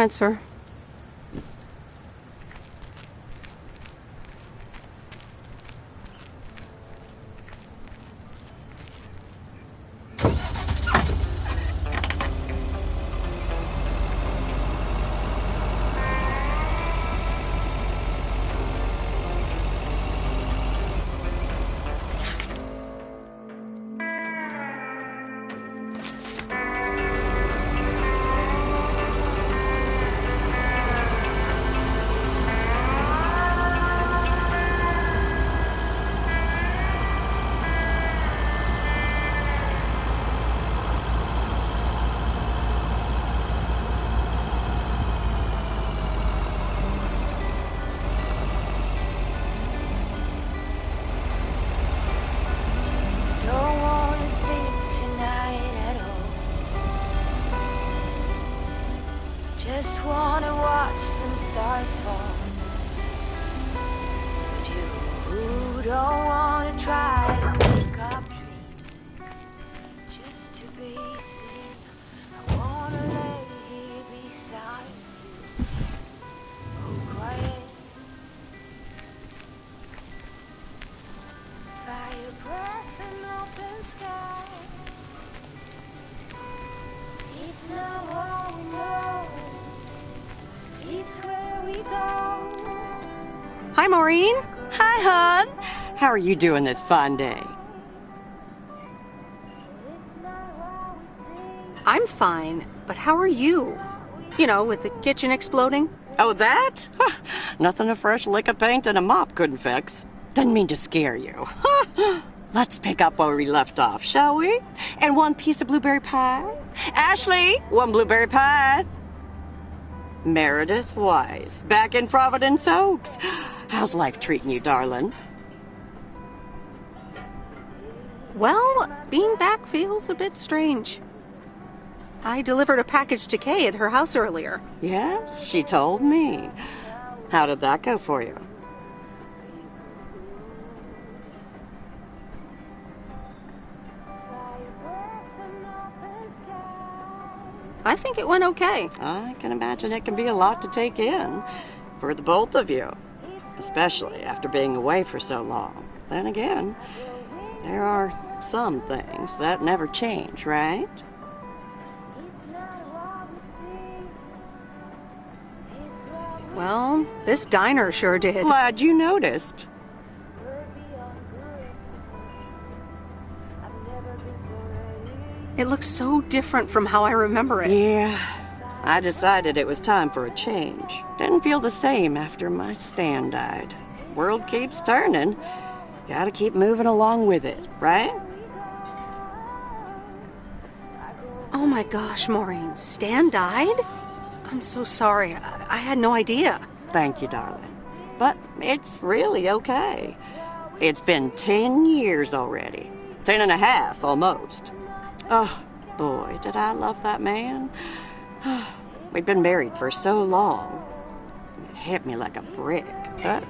ahead, sir. Don't wanna sleep tonight at all. Just wanna watch them stars fall. But you don't wanna try to wake up dreams just to be seen. I wanna lay here beside you, oh quiet. Fire breath and open sky. It's not what we know. It's where we go. Hi, Maureen. Hi, hon. How are you doing this fine day? I'm fine, but how are you? You know, with the kitchen exploding? Oh, that? Huh, nothing a fresh lick of paint and a mop couldn't fix. Didn't mean to scare you. Let's pick up where we left off, shall we? And one piece of blueberry pie? Ashley, one blueberry pie. Meredith Weiss, back in Providence Oaks. How's life treating you, darling? Well, being back feels a bit strange. I delivered a package to Kay at her house earlier. Yeah, she told me. How did that go for you? I think it went okay. I can imagine it can be a lot to take in for the both of you, especially after being away for so long. Then again, there are some things that never change, right? Well, this diner sure did. Glad you noticed. It looks so different from how I remember it. Yeah, I decided it was time for a change. Didn't feel the same after my Stan died. World keeps turning. Gotta keep moving along with it, right? Oh my gosh, Maureen, Stan died? I'm so sorry. I had no idea. Thank you, darling. But it's really okay. It's been 10 years already. 10 and a half, almost. Oh, boy, did I love that man. We'd been married for so long. It hit me like a brick. But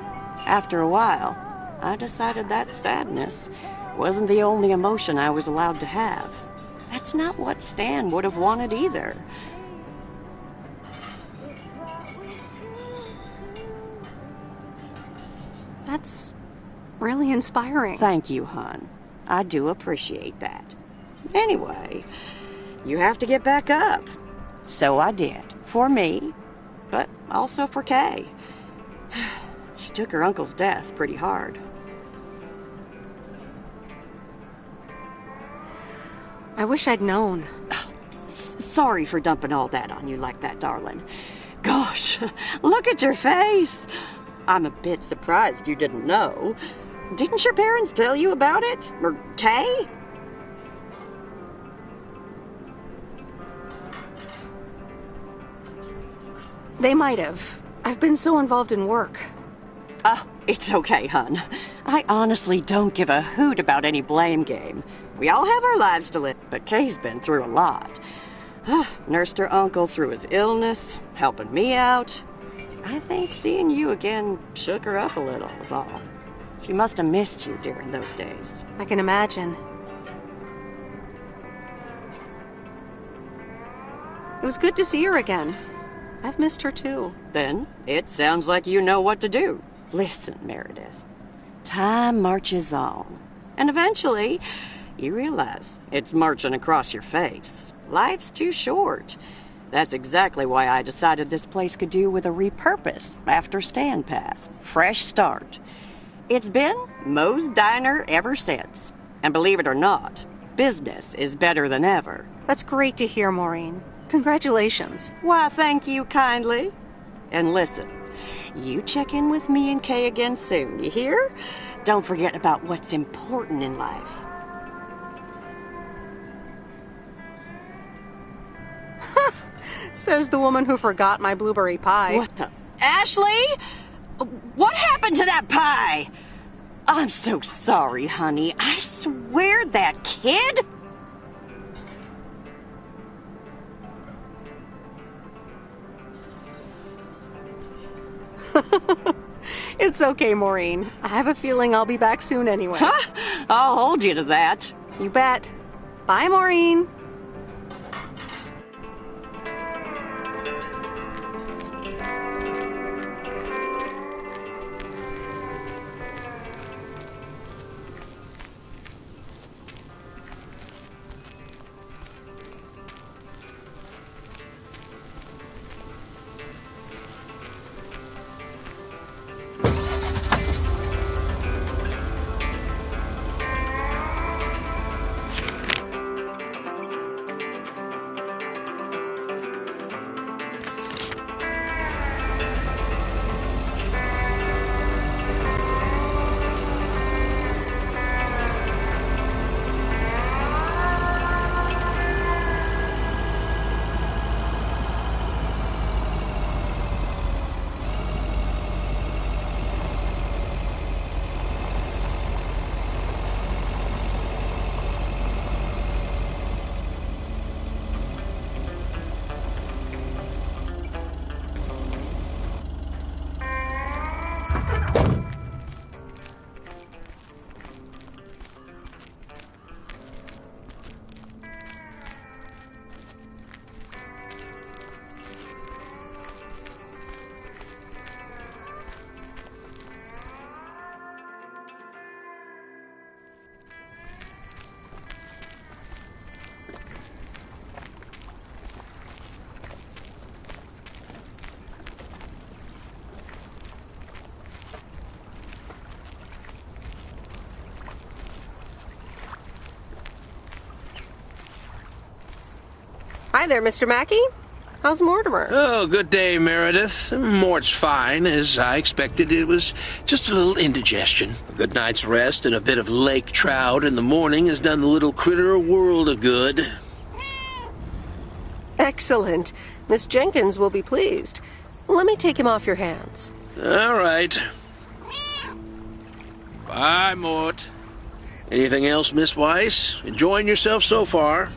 after a while, I decided that sadness wasn't the only emotion I was allowed to have. That's not what Stan would have wanted either. That's really inspiring. Thank you, hon. I do appreciate that. Anyway, you have to get back up. So I did. For me, but also for Kay. She took her uncle's death pretty hard. I wish I'd known. Sorry for dumping all that on you like that, darling. Gosh, look at your face. I'm a bit surprised you didn't know. Didn't your parents tell you about it? Or Kay? They might have. I've been so involved in work. Oh, it's okay, hon. I honestly don't give a hoot about any blame game. We all have our lives to live, but Kay's been through a lot. Nursed her uncle through his illness, helping me out. I think seeing you again shook her up a little, is all. She must have missed you during those days. I can imagine. It was good to see her again. I've missed her too. Then it sounds like you know what to do. Listen, Meredith. Time marches on. And eventually, you realize it's marching across your face. Life's too short. That's exactly why I decided this place could do with a repurpose after Stan passed. Fresh start. It's been Moe's Diner ever since. And believe it or not, business is better than ever. That's great to hear, Maureen. Congratulations. Why, thank you kindly. And listen, you check in with me and Kay again soon, you hear? Don't forget about what's important in life. Says the woman who forgot my blueberry pie. What the? Ashley? What happened to that pie? I'm so sorry, honey. I swear that kid... It's okay, Maureen. I have a feeling I'll be back soon anyway. Huh? I'll hold you to that. You bet. Bye, Maureen. Hi there, Mr. Mackey. How's Mortimer? Oh, good day, Meredith. Mort's fine. As I expected, it was just a little indigestion. A good night's rest and a bit of lake trout in the morning has done the little critter a world of good. Excellent. Miss Jenkins will be pleased. Let me take him off your hands. All right. Bye, Mort. Anything else, Miss Weiss? Enjoying yourself so far?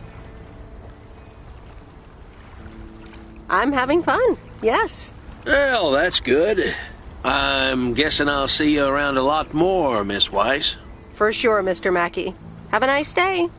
I'm having fun, yes. Well, that's good. I'm guessing I'll see you around a lot more, Miss Weiss. For sure, Mr. Mackey. Have a nice day.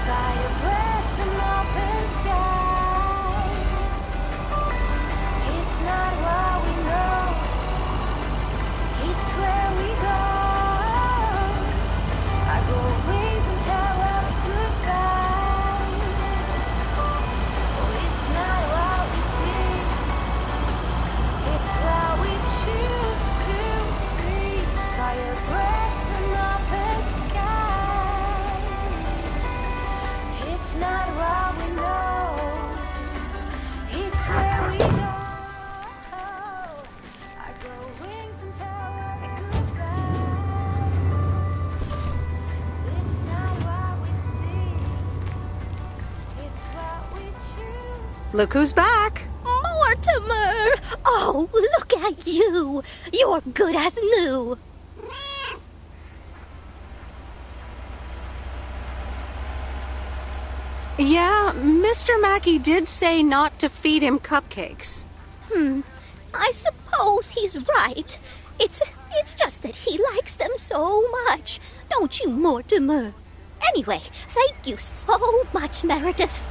Fly Look who's back. Mortimer! Oh, look at you. You're good as new. Yeah, Mr. Mackey did say not to feed him cupcakes. I suppose he's right. It's just that he likes them so much. Don't you, Mortimer? Anyway, thank you so much, Meredith.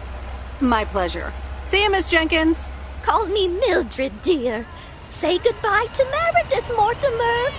My pleasure. See you, Miss Jenkins. Call me Mildred, dear. Say goodbye to Meredith, Mortimer.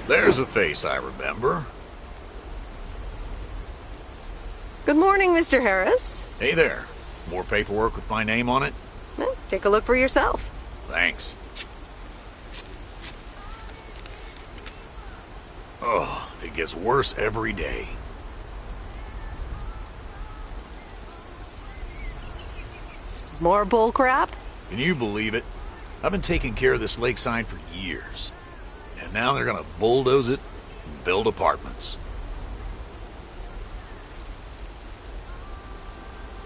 There's a face I remember. Good morning, Mr. Harris. Hey there. More paperwork with my name on it? Take a look for yourself. Thanks. Oh, it gets worse every day. More bull crap? Can you believe it? I've been taking care of this lakeside for years. And now they're gonna bulldoze it and build apartments.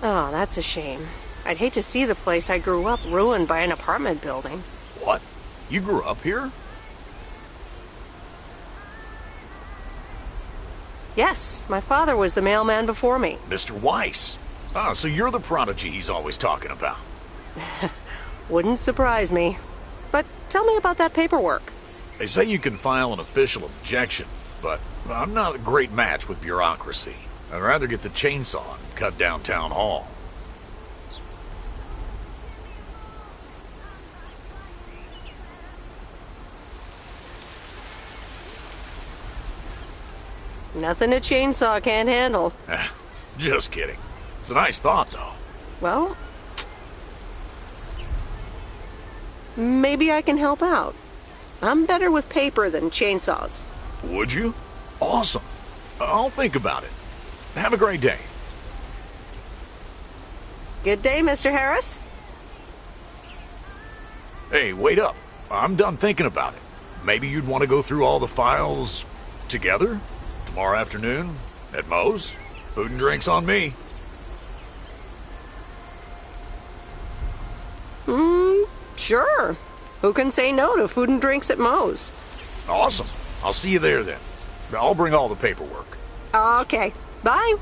Oh, that's a shame. I'd hate to see the place I grew up ruined by an apartment building. What? You grew up here? Yes, my father was the mailman before me. Mr. Weiss. Ah, so you're the prodigy he's always talking about. Wouldn't surprise me. But tell me about that paperwork. They say you can file an official objection, but I'm not a great match with bureaucracy. I'd rather get the chainsaw and cut down town hall. Nothing a chainsaw can't handle. Just kidding. It's a nice thought, though. Well, maybe I can help out. I'm better with paper than chainsaws. Would you? Awesome. I'll think about it. Have a great day. Good day, Mr. Harris. Hey, wait up. I'm done thinking about it. Maybe you'd want to go through all the files together? Tomorrow afternoon? At Moe's? Food and drinks on me. Sure. Who can say no to food and drinks at Moe's? Awesome. I'll see you there then. I'll bring all the paperwork. Okay. Bye.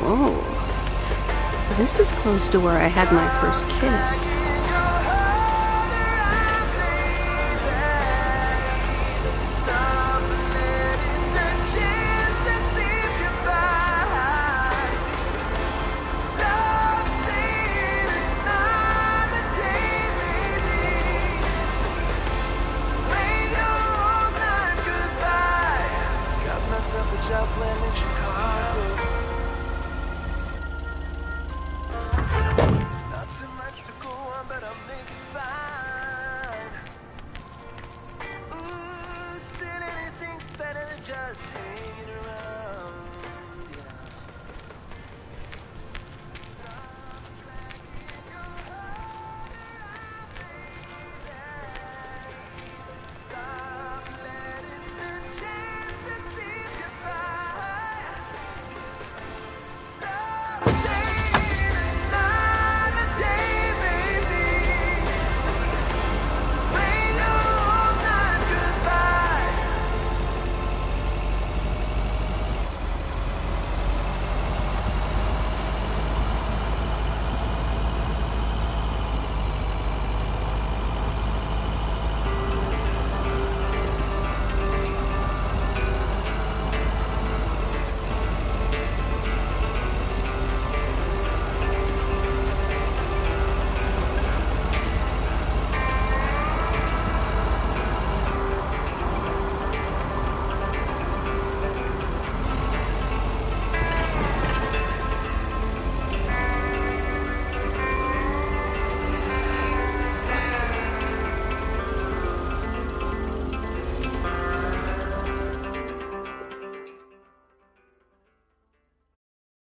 Whoa. This is close to where I had my first kiss. Just